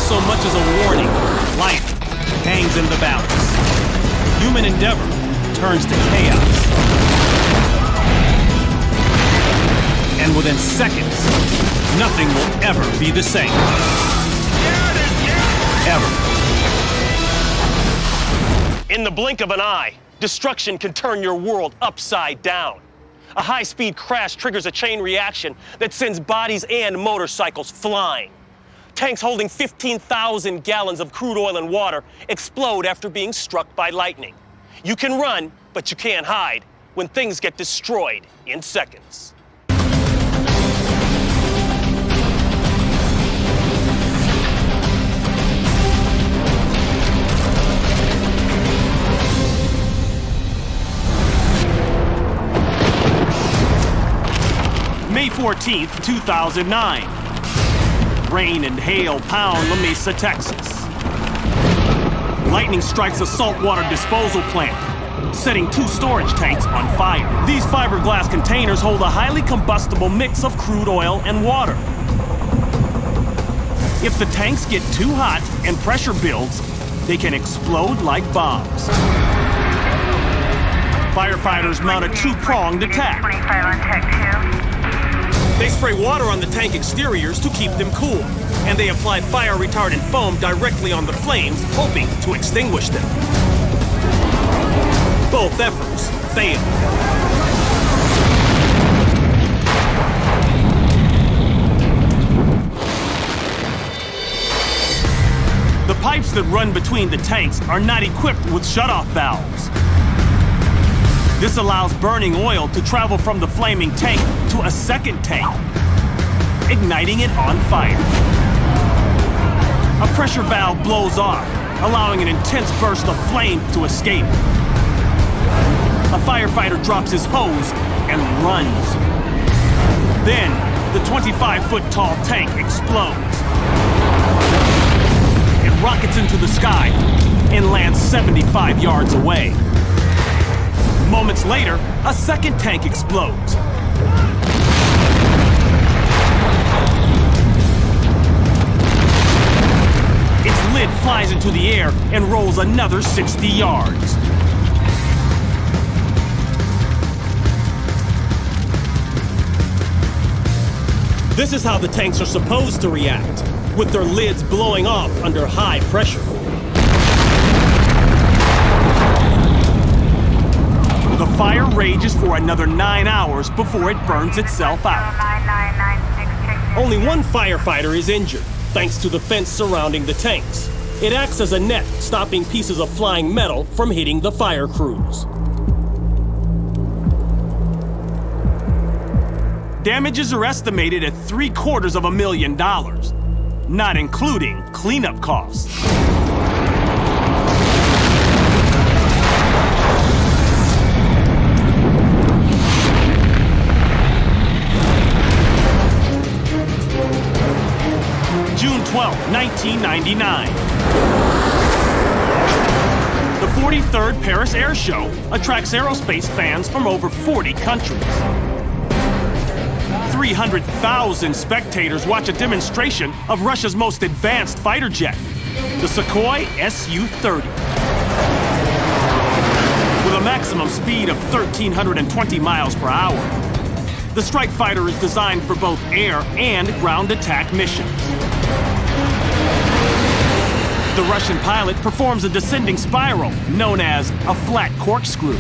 so much as a warning. Life hangs in the balance. Human endeavor turns to chaos. And within seconds, nothing will ever be the same. Ever. In the blink of an eye, destruction can turn your world upside down. A high-speed crash triggers a chain reaction that sends bodies and motorcycles flying. Tanks holding 15,000 gallons of crude oil and water explode after being struck by lightning. You can run, but you can't hide when things get destroyed in seconds. May 14th, 2009. Rain and hail pound La Mesa, Texas. Lightning strikes a saltwater disposal plant, setting 2 storage tanks on fire. These fiberglass containers hold a highly combustible mix of crude oil and water. If the tanks get too hot and pressure builds, they can explode like bombs. Firefighters mount a 2-pronged attack. 25 on tech 2. They spray water on the tank exteriors to keep them cool, and they apply fire-retardant foam directly on the flames, hoping to extinguish them. Both efforts fail. The pipes that run between the tanks are not equipped with shutoff valves. This allows burning oil to travel from the flaming tank to a second tank, igniting it on fire. A pressure valve blows off, allowing an intense burst of flame to escape. A firefighter drops his hose and runs. Then, the 25-foot tall tank explodes. It rockets into the sky and lands 75 yards away. Moments later, a second tank explodes. Its lid flies into the air and rolls another 60 yards. This is how the tanks are supposed to react, with their lids blowing off under high pressure. The fire rages for another 9 hours before it burns itself out. Only one firefighter is injured, thanks to the fence surrounding the tanks. It acts as a net, stopping pieces of flying metal from hitting the fire crews. Damages are estimated at $750,000, not including cleanup costs. June 12, 1999. The 43rd Paris Air Show attracts aerospace fans from over 40 countries. 300,000 spectators watch a demonstration of Russia's most advanced fighter jet, the Sukhoi Su-30. With a maximum speed of 1,320 miles per hour, the strike fighter is designed for both air and ground attack missions. The Russian pilot performs a descending spiral known as a flat corkscrew.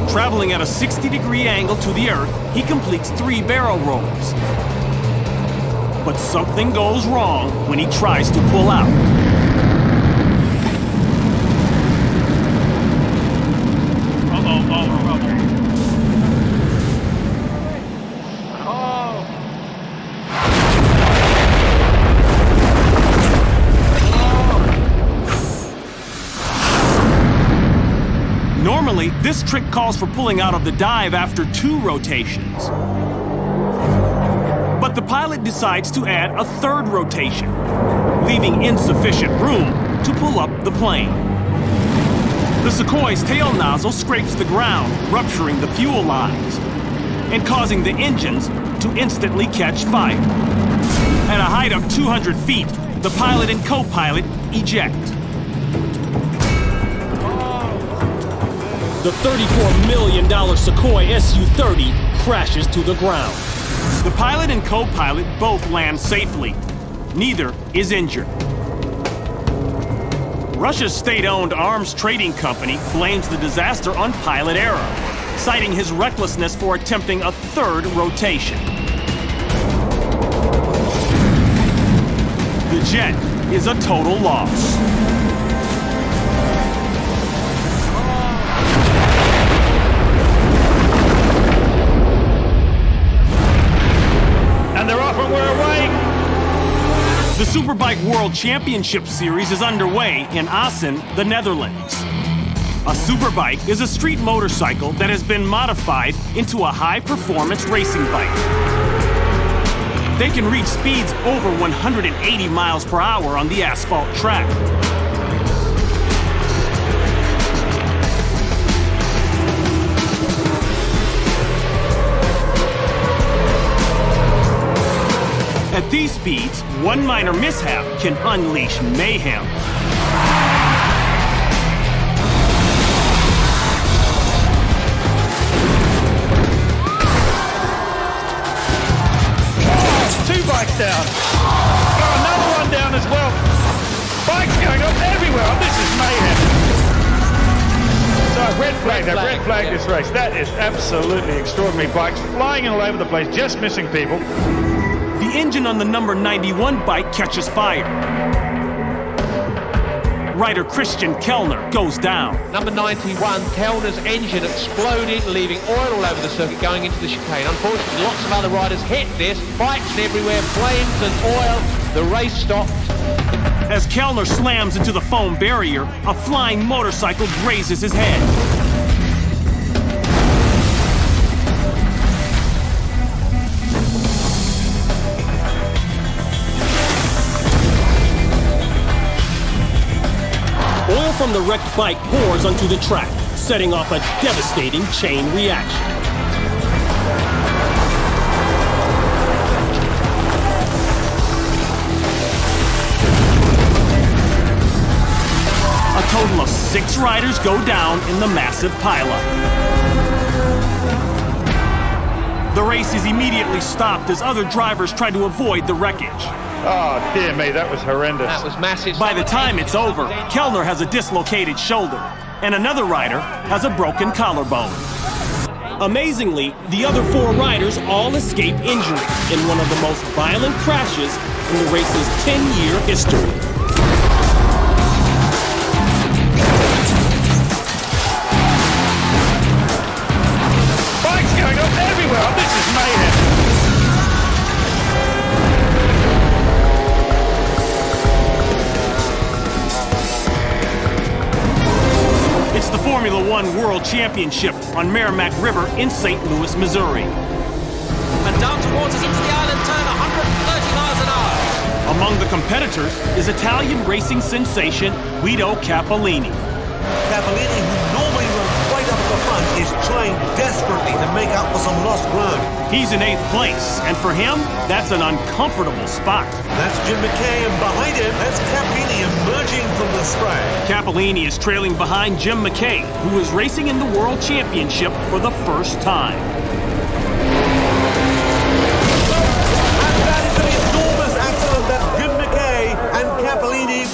Traveling at a 60-degree angle to the Earth, he completes 3 barrel rolls. But something goes wrong when he tries to pull out. Normally, this trick calls for pulling out of the dive after 2 rotations. But the pilot decides to add a 3rd rotation, leaving insufficient room to pull up the plane. The Sukhoi's tail nozzle scrapes the ground, rupturing the fuel lines and causing the engines to instantly catch fire. At a height of 200 feet, The pilot and co-pilot eject. The $34 million Sequoia Su-30 crashes to the ground. The pilot and co-pilot both land safely. Neither is injured. Russia's state-owned arms trading company blames the disaster on pilot error, citing his recklessness for attempting a third rotation. The jet is a total loss. And they're off and we're away. The Superbike World Championship Series is underway in Assen, the Netherlands. A Superbike is a street motorcycle that has been modified into a high-performance racing bike. They can reach speeds over 180 miles per hour on the asphalt track. At these speeds, one minor mishap can unleash mayhem. Two bikes down. Oh, another one down as well. Bikes going up everywhere. Oh, this is mayhem. So red flag. They've red flagged this race. That is absolutely extraordinary. Bikes flying all over the place, just missing people. The engine on the number 91 bike catches fire. Rider Christian Kellner goes down. Number 91, Kellner's engine exploded, leaving oil all over the circuit going into the chicane. Unfortunately, lots of other riders hit this. Bikes everywhere, flames and oil. The race stopped. As Kellner slams into the foam barrier, a flying motorcycle grazes his head. Oil from the wrecked bike pours onto the track, setting off a devastating chain reaction. A total of 6 riders go down in the massive pileup. The race is immediately stopped as other drivers try to avoid the wreckage. Oh, dear me, that was horrendous. That was massive. By the time it's over, Kellner has a dislocated shoulder, and another rider has a broken collarbone. Amazingly, the other 4 riders all escape injury in one of the most violent crashes in the race's 10-year history. Bikes going up everywhere. Oh, this is mayhem. It's the Formula One World Championship on Merrimack River in St. Louis, Missouri. And down towards us into the island turn, 130 miles an hour. Among the competitors is Italian racing sensation Guido Cappellini. Cappellini, who normally runs right up at the front, is trying desperately to make up for some lost ground. He's in 8th place, and for him, that's an uncomfortable spot. That's Jim McKay, and behind him, that's Cappellini emerging from the spray. Cappellini is trailing behind Jim McKay, who is racing in the World Championship for the first time. And that is an enormous accident that Jim McKay and Cappellini.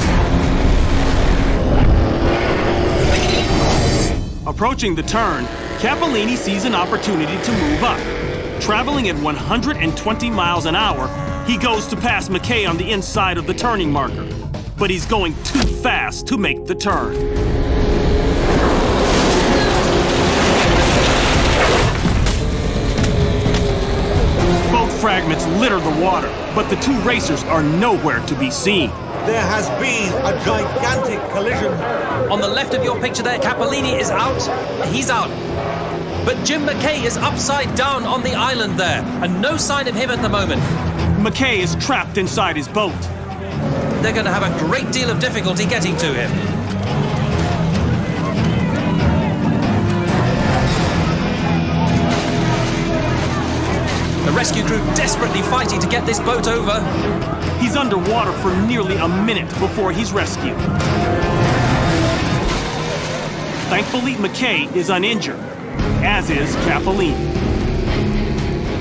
Approaching the turn, Cappellini sees an opportunity to move up. Traveling at 120 miles an hour, he goes to pass McKay on the inside of the turning marker. But he's going too fast to make the turn. Boat fragments litter the water, but the 2 racers are nowhere to be seen. There has been a gigantic collision. On the left of your picture there, Cappellini is out. He's out. But Jim McKay is upside down on the island there, and no sign of him at the moment. McKay is trapped inside his boat. They're going to have a great deal of difficulty getting to him. The rescue crew desperately fighting to get this boat over. He's underwater for nearly a minute before he's rescued. Thankfully, McKay is uninjured, as is Cappellini.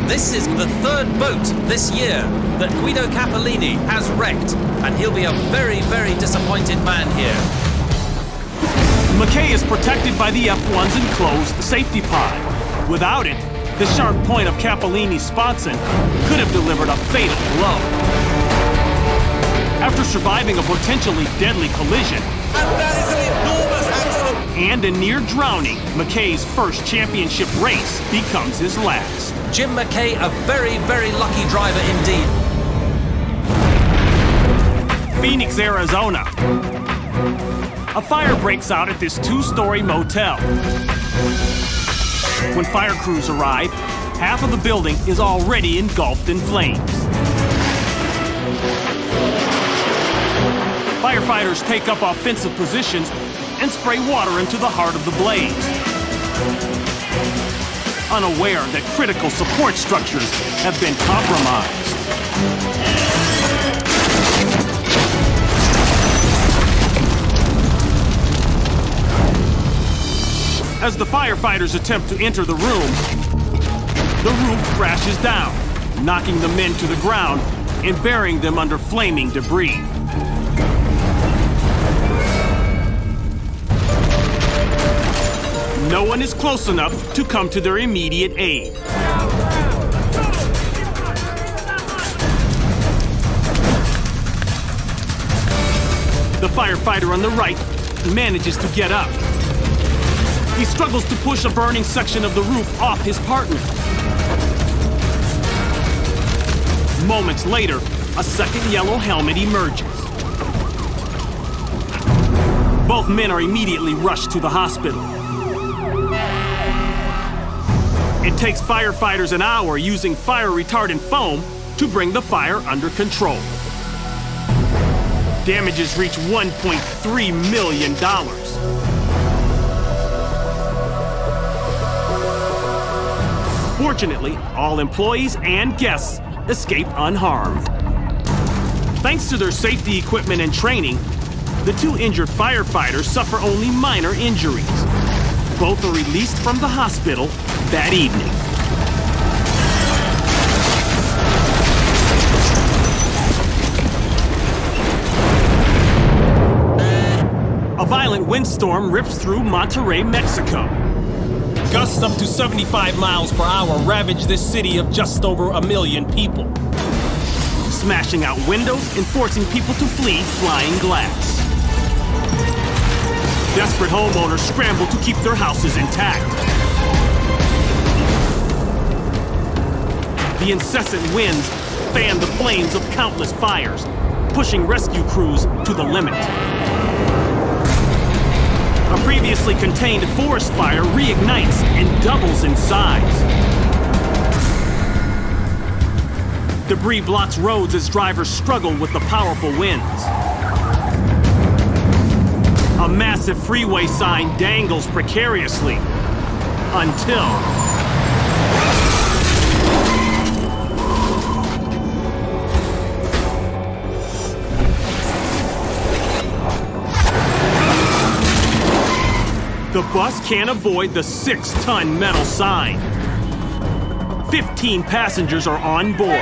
This is the third boat this year that Guido Cappellini has wrecked, and he'll be a very, very disappointed man here. McKay is protected by the F1's enclosed safety pod. Without it, the sharp point of Cappellini's sponson could have delivered a fatal blow. After surviving a potentially deadly collision and a near drowning, McKay's first championship race becomes his last. Jim McKay, a very, very lucky driver indeed. Phoenix, Arizona. A fire breaks out at this two-story motel. When fire crews arrive, half of the building is already engulfed in flames. Firefighters take up offensive positions and spray water into the heart of the blaze, unaware that critical support structures have been compromised. As the firefighters attempt to enter the room, the roof crashes down, knocking the men to the ground and burying them under flaming debris. No one is close enough to come to their immediate aid. The firefighter on the right manages to get up. He struggles to push a burning section of the roof off his partner. Moments later, a second yellow helmet emerges. Both men are immediately rushed to the hospital. It takes firefighters an hour using fire-retardant foam to bring the fire under control. Damages reach $1.3 million. Fortunately, all employees and guests escape unharmed. Thanks to their safety equipment and training, the two injured firefighters suffer only minor injuries. Both are released from the hospital that evening. A violent windstorm rips through Monterrey, Mexico. Gusts up to 75 miles per hour ravage this city of just over 1 million people, smashing out windows and forcing people to flee flying glass. Desperate homeowners scramble to keep their houses intact. The incessant winds fan the flames of countless fires, pushing rescue crews to the limit. A previously contained forest fire reignites and doubles in size. Debris blocks roads as drivers struggle with the powerful winds. A massive freeway sign dangles precariously until the bus can't avoid the 6-ton metal sign. 15 passengers are on board.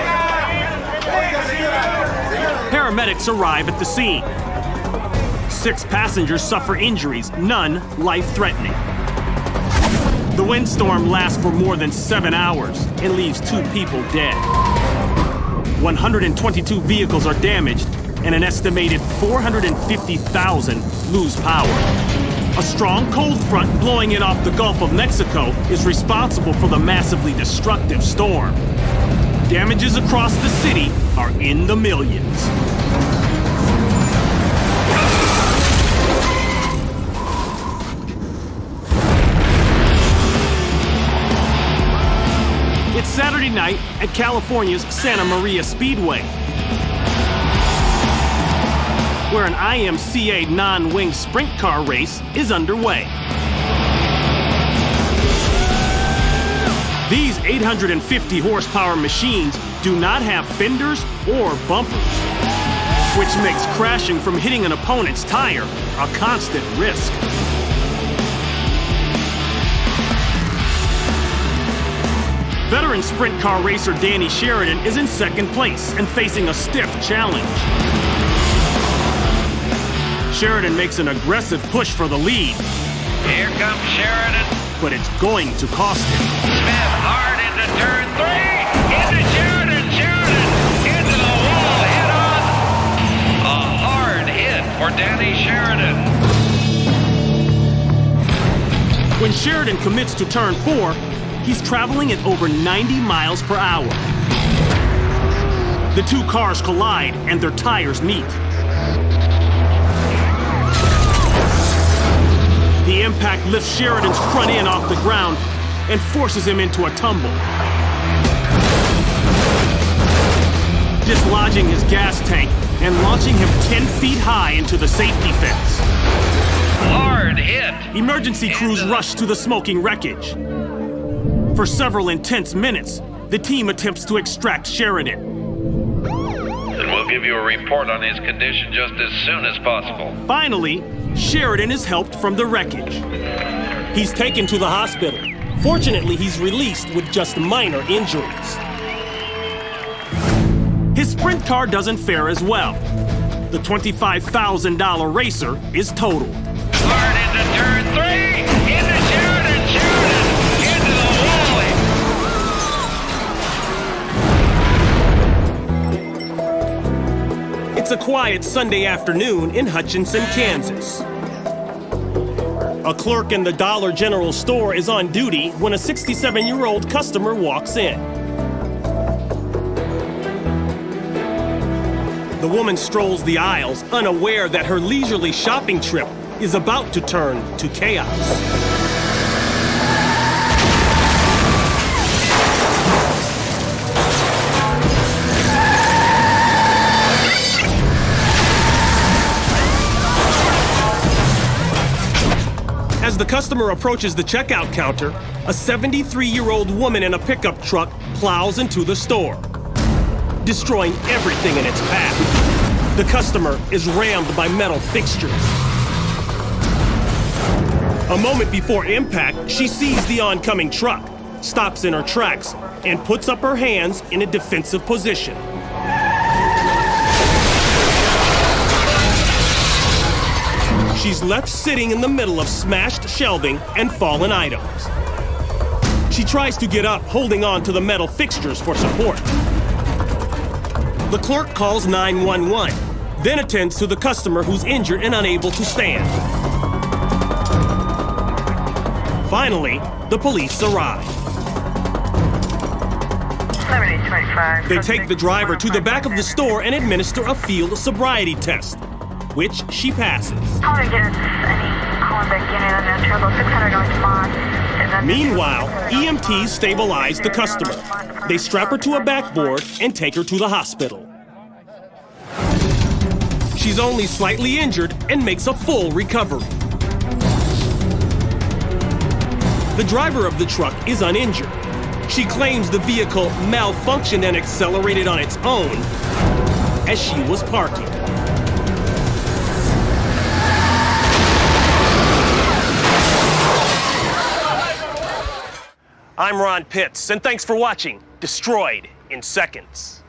Paramedics arrive at the scene. 6 passengers suffer injuries, none life-threatening. The windstorm lasts for more than 7 hours and leaves 2 people dead. 122 vehicles are damaged, and an estimated 450,000 lose power. A strong cold front blowing in off the Gulf of Mexico is responsible for the massively destructive storm. Damages across the city are in the millions. It's Saturday night at California's Santa Maria Speedway, where an IMCA non-wing sprint car race is underway. These 850 horsepower machines do not have fenders or bumpers. which makes crashing from hitting an opponent's tire a constant risk. Veteran sprint car racer Danny Sheridan is in second place and facing a stiff challenge. Sheridan makes an aggressive push for the lead. Here comes Sheridan. But it's going to cost him. Smith hard into turn 3. Into Sheridan. Sheridan into the wall. Head on. A hard hit for Danny Sheridan. When Sheridan commits to turn 4, he's traveling at over 90 miles per hour. The two cars collide and their tires meet. The impact lifts Sheridan's front end off the ground and forces him into a tumble, dislodging his gas tank and launching him 10 feet high into the safety fence. Hard hit. Emergency crews rush to the smoking wreckage. For several intense minutes, the team attempts to extract Sheridan. And we'll give you a report on his condition just as soon as possible. Finally, Sheridan is helped from the wreckage. He's taken to the hospital. Fortunately, he's released with just minor injuries. His sprint car doesn't fare as well. The $25,000 racer is totaled. Hard into turn 3. Into Sheridan. Sheridan into the wall. It's a quiet Sunday afternoon in Hutchinson, Kansas. A clerk in the Dollar General store is on duty when a 67-year-old customer walks in. The woman strolls the aisles, unaware that her leisurely shopping trip is about to turn to chaos. As the customer approaches the checkout counter, a 73-year-old woman in a pickup truck plows into the store, destroying everything in its path. The customer is rammed by metal fixtures. A moment before impact, she sees the oncoming truck, stops in her tracks, and puts up her hands in a defensive position. She's left sitting in the middle of smashed shelving and fallen items. She tries to get up, holding on to the metal fixtures for support. The clerk calls 911, then attends to the customer who's injured and unable to stand. Finally, the police arrive. 7025. They take the driver to the back of the store and administer a field sobriety test, which she passes. Meanwhile, EMTs stabilize the customer. They strap her to a backboard and take her to the hospital. She's only slightly injured and makes a full recovery. The driver of the truck is uninjured. She claims the vehicle malfunctioned and accelerated on its own as she was parking. I'm Ron Pitts, and thanks for watching Destroyed in Seconds.